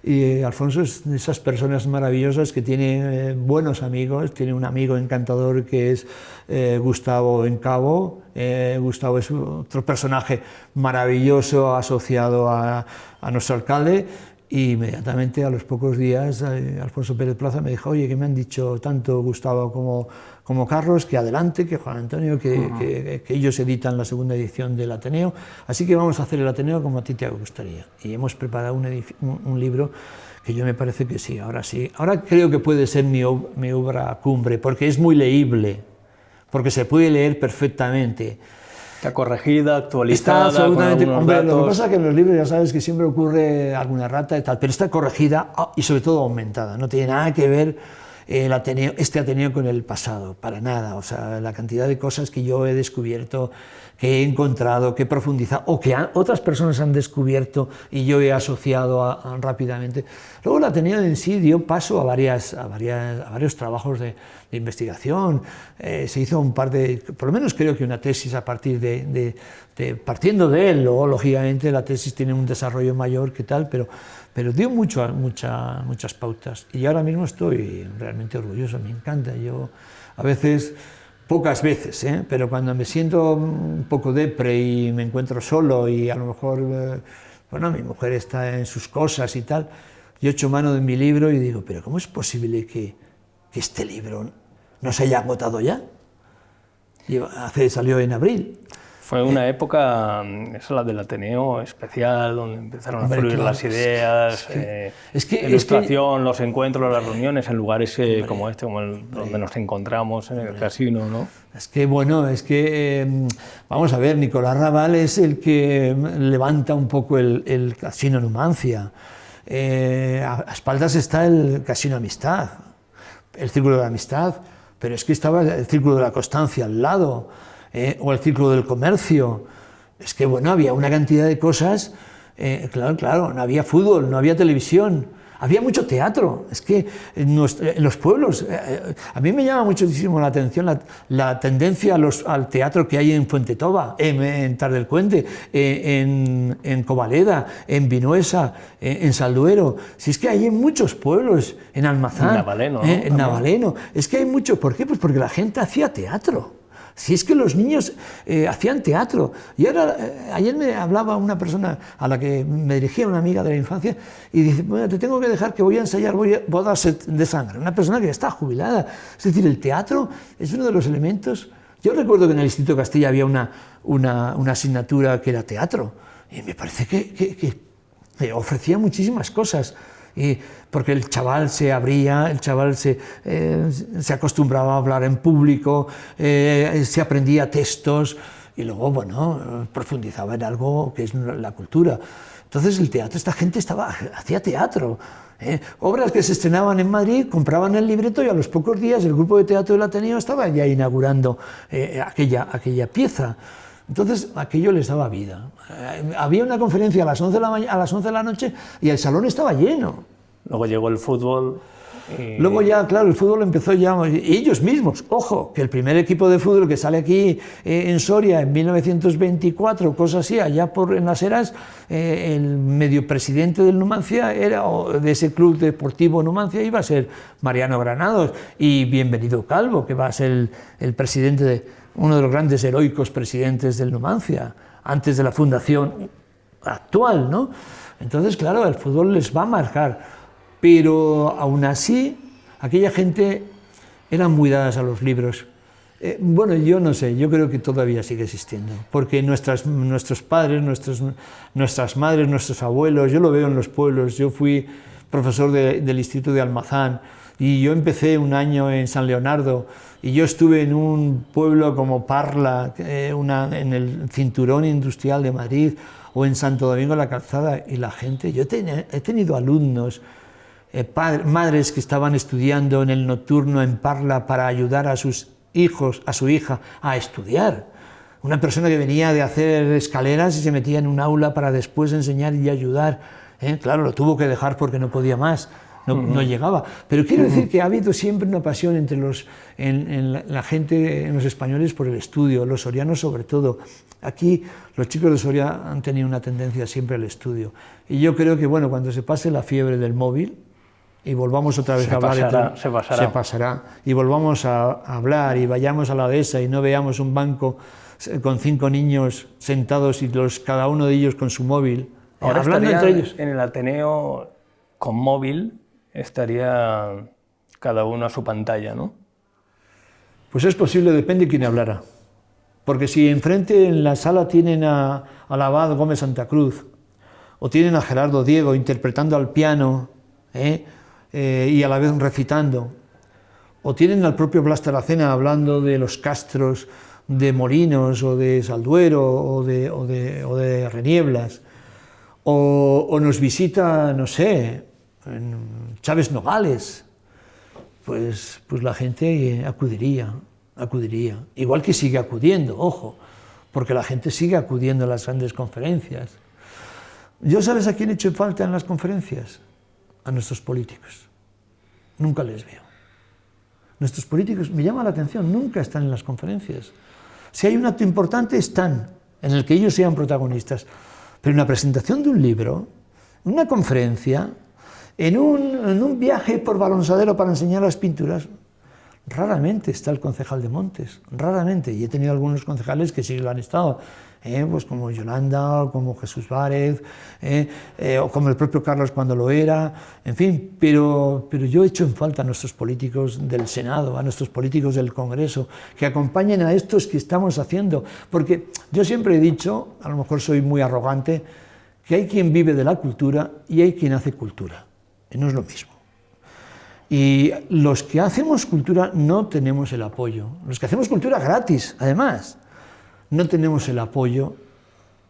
Y Alfonso es de esas personas maravillosas que tiene buenos amigos, tiene un amigo encantador que es Gustavo Encabo. Gustavo es otro personaje maravilloso asociado a nuestro alcalde. Y inmediatamente, a los pocos días, Alfonso Pérez Plaza me dijo, oye, que me han dicho tanto Gustavo como Carlos, que adelante, que Juan Antonio, que ellos editan la segunda edición del Ateneo, así que vamos a hacer el Ateneo como a ti te gustaría. Y hemos preparado un libro que yo me parece que sí. Ahora creo que puede ser mi obra cumbre, porque es muy leíble, porque se puede leer perfectamente. Está corregida, actualizada. Está absolutamente. Hombre, lo que pasa es que en los libros ya sabes que siempre ocurre alguna rata y tal, pero está corregida y sobre todo aumentada. No tiene nada que ver este Ateneo con el pasado, para nada. O sea, la cantidad de cosas que yo he descubierto, que he encontrado, que he profundizado, o que otras personas han descubierto y yo he asociado rápidamente. Luego el Ateneo en sí dio paso a varios trabajos de investigación. Se hizo un par de, por lo menos creo que una tesis a partir partiendo de él. Luego, lógicamente, la tesis tiene un desarrollo mayor que tal, pero dio muchas pautas. Y ahora mismo estoy realmente orgulloso, me encanta. Yo a veces, pocas veces, pero cuando me siento un poco depre y me encuentro solo y a lo mejor, bueno, mi mujer está en sus cosas y tal, yo echo mano de mi libro y digo, pero ¿cómo es posible que este libro no se haya agotado ya? Salió en abril. Fue una época, esa la del Ateneo, especial, donde empezaron a fluir las ideas, ilustración, los encuentros, las reuniones en lugares como este, donde nos encontramos en el casino, ¿no? Es que, bueno, vamos a ver, Nicolás Raval es el que levanta un poco el Casino Numancia. A espaldas está el Casino Amistad, el Círculo de la Amistad, pero es que estaba el Círculo de la Constancia al lado, o el Círculo del Comercio. Es que, bueno, había una cantidad de cosas, claro, no había fútbol, no había televisión, había mucho teatro. Es que en los pueblos, a mí me llama muchísimo la atención la tendencia al teatro que hay en Fuentetova, en Tardelcuente, en Covaleda, en Vinuesa, en Salduero. Si es que hay en muchos pueblos, en Almazán, en Navaleno, ¿no? En Navaleno. Es que hay mucho. ¿Por qué? Pues porque la gente hacía teatro. Si es que los niños hacían teatro. Y ahora, ayer me hablaba una persona a la que me dirigía, una amiga de la infancia, y dice, bueno, te tengo que dejar que voy a ensayar bodas de sangre. Una persona que está jubilada. Es decir, el teatro es uno de los elementos. Yo recuerdo que en el Instituto Castilla había una asignatura que era teatro, y me parece que ofrecía muchísimas cosas. Porque el chaval se abría, el chaval se acostumbraba a hablar en público, se aprendía textos y luego, bueno, profundizaba en algo que es la cultura. Entonces el teatro, esta gente hacía teatro. Obras que se estrenaban en Madrid, compraban el libreto y a los pocos días el grupo de teatro del Ateneo estaba ya inaugurando aquella pieza. Entonces aquello les daba vida. Había una conferencia a las 11 de la noche y el salón estaba lleno. Luego llegó el fútbol. Luego ya, claro, el fútbol empezó ya, ellos mismos, ojo, que el primer equipo de fútbol que sale aquí en Soria en 1924, cosas así, allá en las Heras, el medio presidente del Numancia, de ese club deportivo Numancia, iba a ser Mariano Granados, y Bienvenido Calvo, que va a ser el presidente uno de los grandes heroicos presidentes del Numancia, antes de la fundación actual, ¿no? Entonces, claro, el fútbol les va a marcar, pero aún así, aquella gente eran muy dadas a los libros. Bueno, yo no sé, yo creo que todavía sigue existiendo, porque nuestros padres, nuestras madres, nuestros abuelos, yo lo veo en los pueblos. Yo fui profesor del Instituto de Almazán, y yo empecé un año en San Leonardo, y yo estuve en un pueblo como Parla, en el cinturón industrial de Madrid, o en Santo Domingo de la Calzada, y la gente, yo he tenido alumnos, madres que estaban estudiando en el nocturno en Parla para ayudar a sus hijos, a su hija, a estudiar. Una persona que venía de hacer escaleras y se metía en un aula para después enseñar y ayudar. Claro, lo tuvo que dejar porque no podía más. No llegaba. Pero quiero decir que ha habido siempre una pasión entre la gente, en los españoles, por el estudio, los sorianos sobre todo. Aquí los chicos de Soria han tenido una tendencia siempre al estudio. Y yo creo que, bueno, cuando se pase la fiebre del móvil y volvamos otra vez a hablar, se pasará. Y volvamos a hablar y vayamos a la dehesa y no veamos un banco con 5 niños sentados y cada uno de ellos con su móvil, ahora hablando entre ellos. En el Ateneo con móvil estaría cada uno a su pantalla, ¿no? Pues es posible, depende de quién hablara. Porque si enfrente en la sala tienen al abad Gómez Santa Cruz, o tienen a Gerardo Diego interpretando al piano y a la vez recitando, o tienen al propio Blas Taracena hablando de los castros de Molinos o de Salduero o de Renieblas, o nos visita, no sé, Chávez Nogales, pues la gente acudiría. Igual que sigue acudiendo, ojo, porque la gente sigue acudiendo a las grandes conferencias. ¿Yo sabes a quién he hecho falta en las conferencias? A nuestros políticos. Nunca les veo. Nuestros políticos, me llama la atención, nunca están en las conferencias. Si hay un acto importante, están, en el que ellos sean protagonistas. Pero en la presentación de un libro, en una conferencia, en un viaje por Balonsadero para enseñar las pinturas, raramente está el concejal de Montes, raramente. Y he tenido algunos concejales que sí lo han estado, pues como Yolanda, o como Jesús Várez, o como el propio Carlos cuando lo era, en fin, pero yo echo en falta a nuestros políticos del Senado, a nuestros políticos del Congreso, que acompañen a estos que estamos haciendo, porque yo siempre he dicho, a lo mejor soy muy arrogante, que hay quien vive de la cultura y hay quien hace cultura, y no es lo mismo. Y los que hacemos cultura no tenemos el apoyo, los que hacemos cultura gratis, además, no tenemos el apoyo.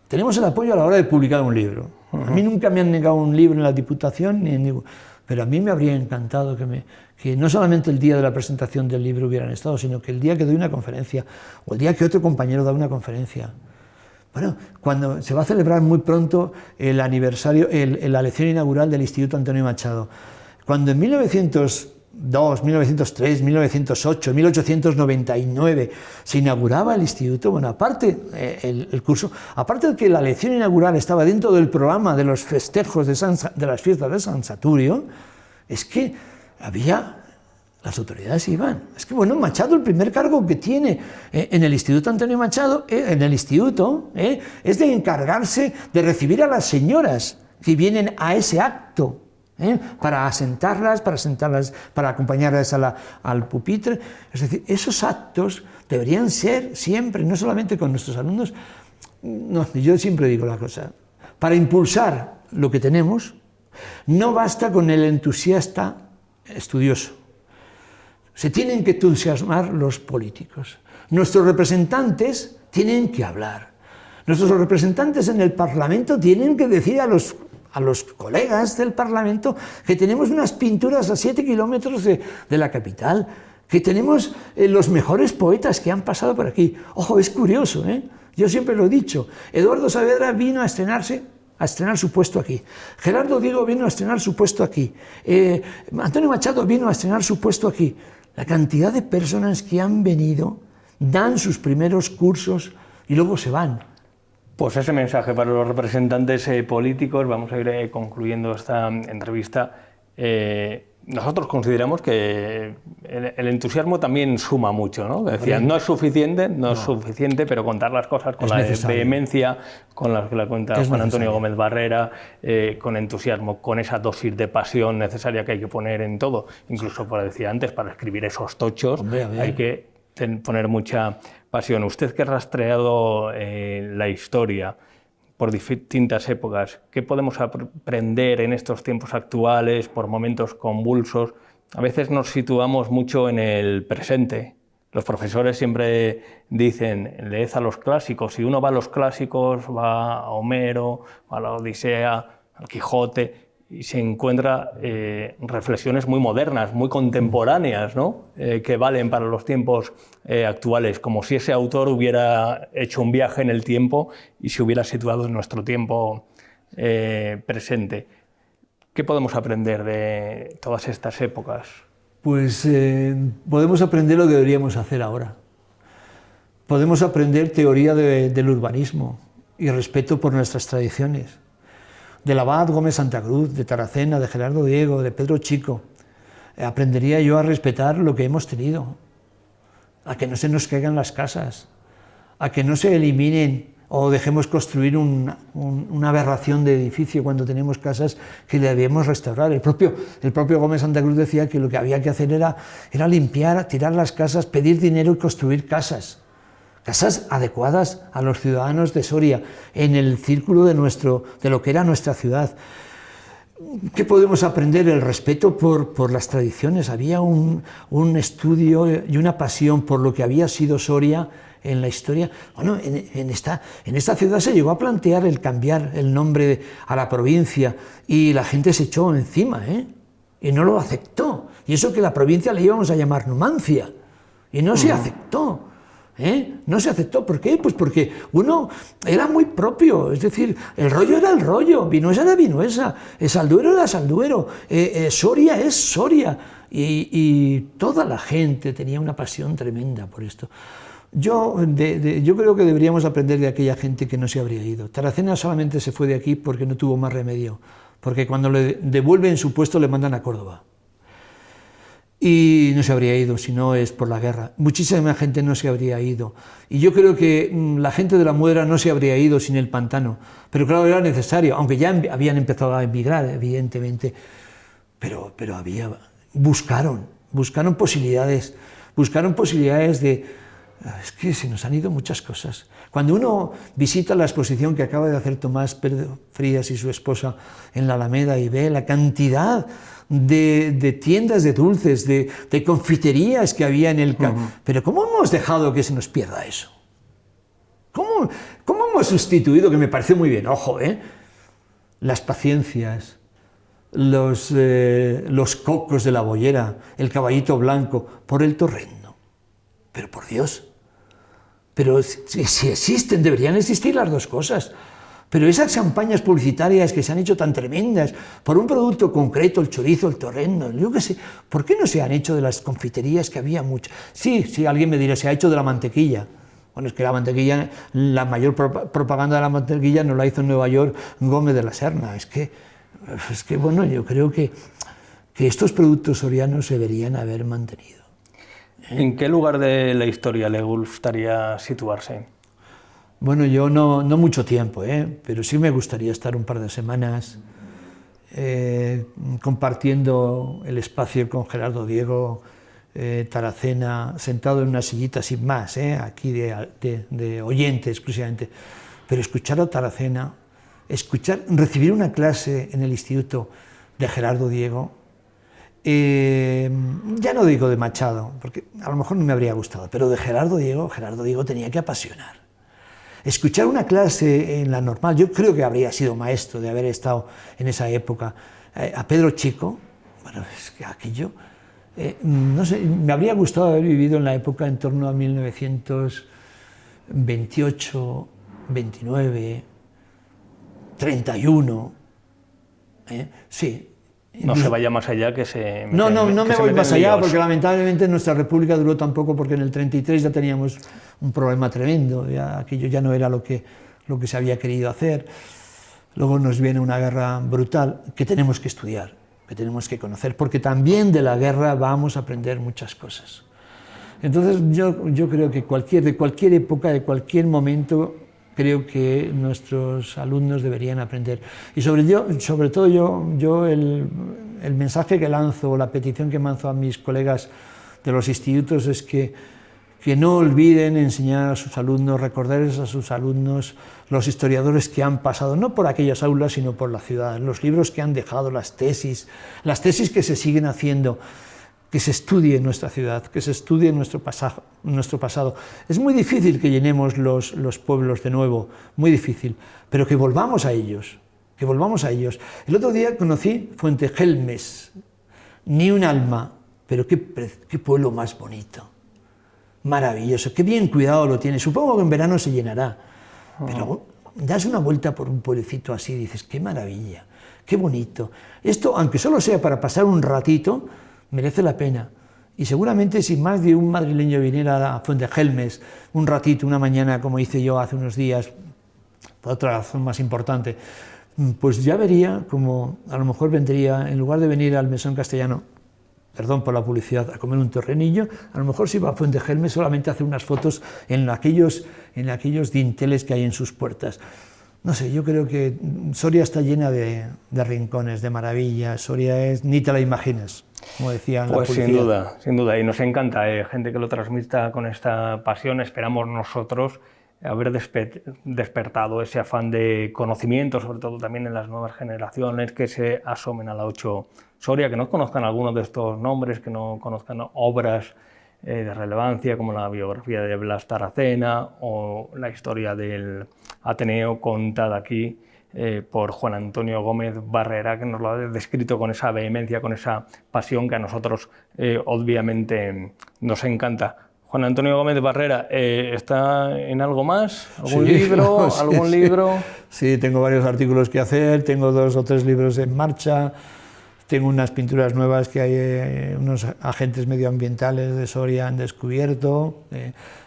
Tenemos el apoyo a la hora de publicar un libro. A mí nunca me han negado un libro en la Diputación, pero a mí me habría encantado que no solamente el día de la presentación del libro hubieran estado, sino que el día que doy una conferencia, o el día que otro compañero da una conferencia. Bueno, cuando se va a celebrar muy pronto el aniversario, la lección inaugural del Instituto Antonio Machado. Cuando en 1902, 1903, 1908, 1899 se inauguraba el instituto, bueno, aparte el curso, aparte de que la lección inaugural estaba dentro del programa de los festejos de las fiestas de San Saturio, es que las autoridades iban. Es que, bueno, Machado, el primer cargo que tiene en el Instituto Antonio Machado, en el instituto, es de encargarse de recibir a las señoras que vienen a ese acto. Para asentarlas, para acompañarlas al pupitre. Es decir, esos actos deberían ser siempre, no solamente con nuestros alumnos, no, yo siempre digo la cosa, para impulsar lo que tenemos, no basta con el entusiasta estudioso, se tienen que entusiasmar los políticos. Nuestros representantes tienen que hablar, nuestros representantes en el Parlamento tienen que decir a los colegas del Parlamento que tenemos unas pinturas a 7 kilómetros de la capital, que tenemos los mejores poetas que han pasado por aquí. Ojo, es curioso, yo siempre lo he dicho, Eduardo Saavedra vino a estrenar su puesto aquí, Gerardo Diego vino a estrenar su puesto aquí, Antonio Machado vino a estrenar su puesto aquí. La cantidad de personas que han venido, dan sus primeros cursos y luego se van. Pues ese mensaje para los representantes políticos, vamos a ir concluyendo esta entrevista. Nosotros consideramos que el entusiasmo también suma mucho, ¿no? Decían, no es suficiente, pero contar las cosas con la vehemencia con la que la cuenta Juan Antonio Gómez Barrera, con entusiasmo, con esa dosis de pasión necesaria que hay que poner en todo. Incluso, como decía antes, para escribir esos tochos hay que poner mucha pasión. Usted que ha rastreado la historia por distintas épocas, ¿qué podemos aprender en estos tiempos actuales, por momentos convulsos? A veces nos situamos mucho en el presente. Los profesores siempre dicen, leed a los clásicos. Si uno va a los clásicos, va a Homero, a la Odisea, al Quijote, y se encuentra reflexiones muy modernas, muy contemporáneas, ¿no? Que valen para los tiempos actuales, como si ese autor hubiera hecho un viaje en el tiempo y se hubiera situado en nuestro tiempo presente. ¿Qué podemos aprender de todas estas épocas? Pues podemos aprender lo que deberíamos hacer ahora. Podemos aprender teoría del urbanismo y respeto por nuestras tradiciones. Del abad Gómez Santa Cruz, de Taracena, de Gerardo Diego, de Pedro Chico. Aprendería yo a respetar lo que hemos tenido, a que no se nos caigan las casas, a que no se eliminen o dejemos construir una aberración de edificio cuando tenemos casas que debemos restaurar. El propio Gómez Santa Cruz decía que lo que había que hacer era limpiar, tirar las casas, pedir dinero y construir casas adecuadas a los ciudadanos de Soria, en el círculo de lo que era nuestra ciudad. ¿Qué podemos aprender? El respeto por las tradiciones. Había un estudio y una pasión por lo que había sido Soria en la historia. Bueno, en esta ciudad se llegó a plantear el cambiar el nombre a la provincia y la gente se echó encima, y no lo aceptó. Y eso que la provincia le íbamos a llamar Numancia, y no se aceptó. No se aceptó. ¿Por qué? Pues porque uno era muy propio, es decir, el rollo era el rollo, Vinuesa era Vinuesa, Salduero era Salduero, Soria es Soria, y toda la gente tenía una pasión tremenda por esto. Yo creo que deberíamos aprender de aquella gente que no se habría ido. Taracena solamente se fue de aquí porque no tuvo más remedio, porque cuando le devuelven su puesto le mandan a Córdoba. Y no se habría ido si no es por la guerra. Muchísima gente no se habría ido. Y yo creo que la gente de la Muedra no se habría ido sin el pantano. Pero claro, era necesario, aunque ya habían empezado a emigrar, evidentemente. Pero buscaron posibilidades de... Es que se nos han ido muchas cosas. Cuando uno visita la exposición que acaba de hacer Tomás Pérez Frías y su esposa en la Alameda y ve la cantidad de tiendas de dulces, de confiterías que había en el... Pero ¿cómo hemos dejado que se nos pierda eso? ¿Cómo hemos sustituido, que me parece muy bien, ojo, las paciencias, los cocos de la boyera, el caballito blanco, por el torrendo? Pero por Dios, pero si existen, deberían existir las dos cosas. Pero esas campañas publicitarias que se han hecho tan tremendas por un producto concreto, el chorizo, el torrendo, yo qué sé, ¿por qué no se han hecho de las confiterías que había muchas? Sí, alguien me dirá, se ha hecho de la mantequilla. Bueno, es que la mantequilla, la mayor propaganda de la mantequilla no la hizo en Nueva York Gómez de la Serna. Es que bueno, yo creo que estos productos sorianos se deberían haber mantenido. ¿En qué lugar de la historia le gustaría situarse? Bueno, yo no mucho tiempo, pero sí me gustaría estar un par de semanas compartiendo el espacio con Gerardo Diego, Taracena, sentado en una sillita sin más, aquí de oyente exclusivamente, pero escuchar a Taracena, recibir una clase en el instituto de Gerardo Diego, ya no digo de Machado, porque a lo mejor no me habría gustado, pero de Gerardo Diego tenía que apasionar. Escuchar una clase en la Normal, yo creo que habría sido maestro de haber estado en esa época. A Pedro Chico, bueno, es que aquello, no sé, me habría gustado haber vivido en la época en torno a 1928, 29, 31, sí. No se vaya más allá que se... No me voy más allá, porque lamentablemente nuestra república duró tan poco, porque en el 33 ya teníamos un problema tremendo, ya aquello ya no era lo que se había querido hacer. Luego nos viene una guerra brutal que tenemos que estudiar, que tenemos que conocer, porque también de la guerra vamos a aprender muchas cosas. Entonces yo creo que de cualquier época, de cualquier momento, creo que nuestros alumnos deberían aprender. Y sobre todo yo el mensaje que lanzo, la petición que lanzo a mis colegas de los institutos es que no olviden enseñar a sus alumnos, recordarles a sus alumnos los historiadores que han pasado, no por aquellas aulas, sino por la ciudad, los libros que han dejado, las tesis que se siguen haciendo, que se estudie nuestra ciudad, que se estudie nuestro pasado. Es muy difícil que llenemos los pueblos de nuevo, muy difícil, pero que volvamos a ellos, El otro día conocí Fuentegelmes, ni un alma, pero qué pueblo más bonito, maravilloso, qué bien cuidado lo tiene. Supongo que en verano se llenará, pero das una vuelta por un pueblecito así y dices, qué maravilla, qué bonito. Esto, aunque solo sea para pasar un ratito, merece la pena. Y seguramente si más de un madrileño viniera a Fuentegelmes un ratito, una mañana, como hice yo hace unos días, por otra razón más importante, pues ya vería como a lo mejor vendría, en lugar de venir al Mesón Castellano, perdón por la publicidad, a comer un torrenillo, a lo mejor si va a Fuentegelmes solamente hace unas fotos en aquellos dinteles que hay en sus puertas. No sé, yo creo que Soria está llena de rincones, de maravillas. Soria es, ni te la imaginas, como decían la publicidad. Sin duda, y nos encanta, gente que lo transmita con esta pasión. Esperamos nosotros haber despertado ese afán de conocimiento, sobre todo también en las nuevas generaciones, que se asomen a la 8 Soria, que no conozcan algunos de estos nombres, que no conozcan obras de relevancia como la biografía de Blas Taracena o la historia del Ateneo contada aquí por Juan Antonio Gómez Barrera, que nos lo ha descrito con esa vehemencia, con esa pasión que a nosotros obviamente nos encanta. Juan Antonio Gómez Barrera, ¿está en algo más? ¿Algún libro? Sí, ¿Algún sí. libro? Sí, tengo varios artículos que hacer, tengo 2 o 3 libros en marcha, tengo unas pinturas nuevas que hay, unos agentes medioambientales de Soria han descubierto,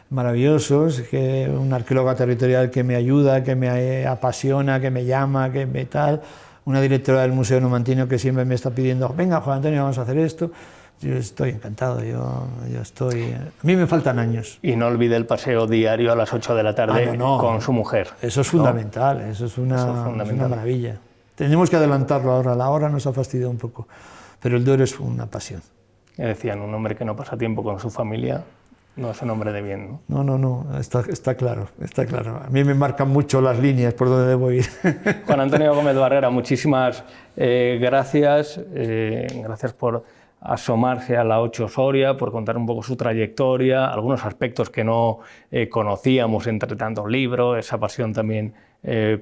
maravillosos, que un arqueólogo territorial que me ayuda, que me apasiona, que me llama, que me tal, una directora del Museo Numantino que siempre me está pidiendo, venga Juan Antonio, vamos a hacer esto. Yo estoy encantado, yo estoy... A mí me faltan años. Y no olvide el paseo diario a las 8 de la tarde con su mujer. Eso es fundamental, ¿no? Eso es una maravilla. Tenemos que adelantarlo ahora, la hora nos ha fastidiado un poco, pero el Duero es una pasión. Decían, un hombre que no pasa tiempo con su familia no es un hombre de bien, ¿no? No, está claro, está claro. A mí me marcan mucho las líneas por donde debo ir. Juan Antonio Gómez Barrera, muchísimas gracias. Gracias por asomarse a la 8 Soria, por contar un poco su trayectoria, algunos aspectos que no conocíamos entre tantos libros, esa pasión también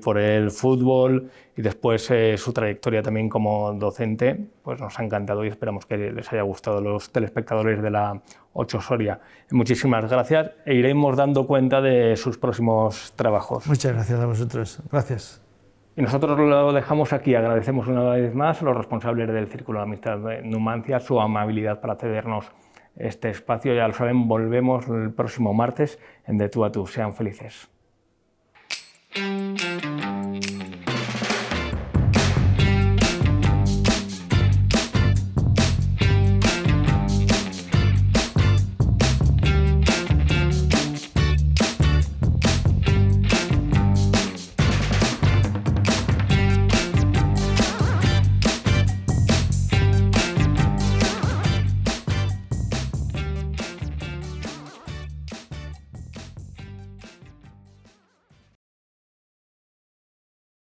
por el fútbol y después su trayectoria también como docente. Pues nos ha encantado y esperamos que les haya gustado a los telespectadores de la 8 Soria. Muchísimas gracias e iremos dando cuenta de sus próximos trabajos. Muchas gracias a vosotros. Gracias. Y nosotros lo dejamos aquí. Agradecemos una vez más a los responsables del Círculo de Amistad de Numancia su amabilidad para cedernos este espacio. Ya lo saben, volvemos el próximo martes en De Tú a Tú. Sean felices.